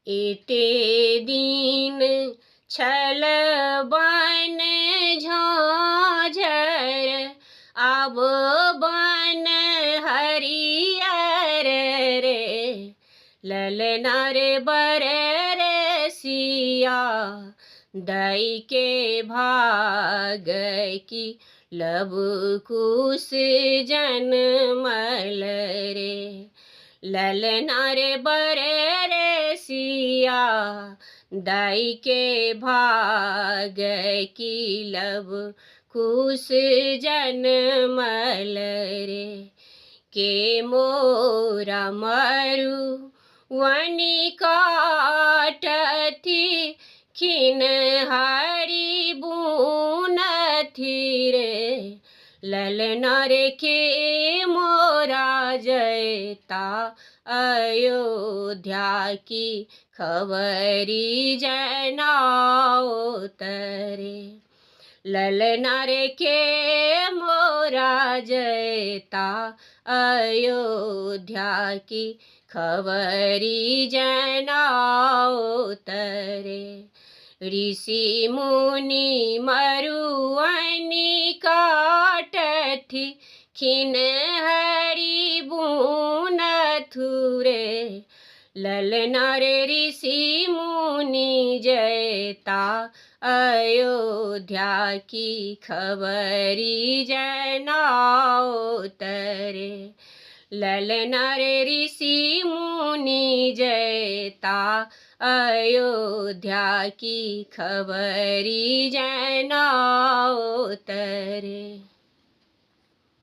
एते दीन छल बन झाँझर, अब बन हरियर रे। ललना रे बर रे सिया दई के भाग की, लब कुश जनमल रे। ललना रे बर रे सिया दाई के भाग की, लब कुश जनमल रे। के मोरा मरु वनी काटथी, खिन हरी बुनथी रे। ललना रे के मोरा जयता अयोध्या की, खबरी जनाओ तरे। ललना रे के मोरा जयता अयोध्या की, खबरी जनाओ तरे। ऋषि मुनि मरुवनि काटथी, खिन हरि बुनथु रे। ललना रे ऋषि मुनि जयता अयोध्या की, खबरी जनाओ तरे। ललना रे ऋषि मुनि जयता अयोध्या की, खबरी जनाओ तरे।